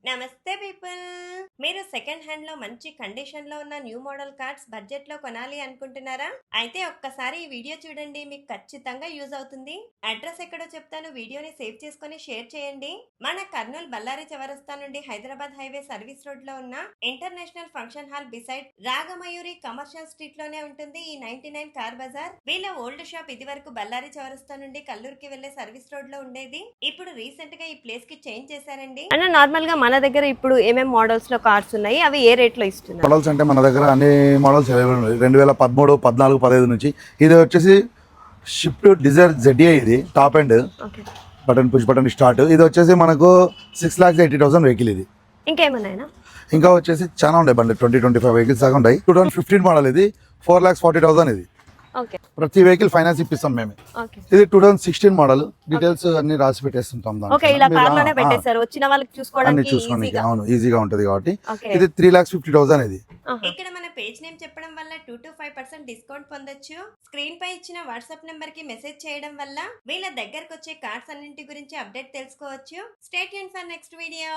నమస్తే పీపుల్. మీరు second hand లో మంచి కండిషన్ లో ఉన్న న్యూ మోడల్ కార్డ్స్ బడ్జెట్ లో కొనాలి అనుకుంటున్నారా? అయితే ఒక్కసారి ఈ వీడియో చూడండి, మీకు ఖచ్చితంగా యూజ్ అవుతుంది. అడ్రస్ ఎక్కడో చెప్తాను, వీడియోని సేవ్ చేసుకొని షేర్ చేయండి. మన కర్నూలు బళ్ళారి చౌరస్తా నుండి హైదరాబాద్ హైవే సర్వీస్ రోడ్ లో ఉన్న international function hall beside Ragamayuri commercial street లోనే ఉంటుంది ఈ 99 కార్ బజార్. వీళ్ళ ఓల్డ్ షాప్ ఇది వరకు బళ్ళారి చౌరస్తా నుండి కల్లూరుకి వెళ్లే సర్వీస్ రోడ్ లో ఉండేది. ఇప్పుడు రీసెంట్ గా ఈ ప్లేస్ కి చేంజ్ చేశారండి. అన్న నార్మల్ గా మన దగ్గర ఇప్పుడు ఏమేం మోడల్స్ లో కార్స్ ఉన్నాయి, అవి ఏ రేట్ లో ఇస్తున్నారు? మోడల్స్ అంటే మన దగ్గర అన్ని మోడల్స్ అవైలబుల్ ఉన్నాయి. 2013, 14, 15 నుంచి. ఇది వచ్చేసి షిఫ్ట్ డిజైర్ ZA, ఇది top and button push button start. ఇది వచ్చేసి మనకు 6,80,000 వెహికల్. ఇది ఇంకేమన్నా ఇంకా వచ్చేసి చాలా ఉంటాయి బండి, 20-25 వెహికల్స్ దాకా ఉంటాయి. 2015 మోడల్, ఇది 4,40,000. ఇది ప్రతి వెహికల్ ఫైనాన్స్ ఇప్పిస్తాం మేము. ఇది 2016 మోడల్. డీటెయిల్స్ అన్ని రాసి పెట్టేస్తుంటాం, అన్ని చూసుకోండి. అవును, ఈజీగా ఉంటది కాబట్టి. ఇది 3,50,000. ఇది ఇక్కడ మన పేజ్ నేమ్ చెప్పడం వల్ల 2 to 5% డిస్కౌంట్ పొందొచ్చు. స్క్రీన్ పై ఇచ్చిన వాట్సాప్ నెంబర్ కి మెసేజ్ చేయడం వల్ల వీళ్ళ దగ్గరకు వచ్చే కార్డ్స్ అన్నింటి గురించి అప్డేట్ తెలుసుకోవచ్చు. Stay tune for next video.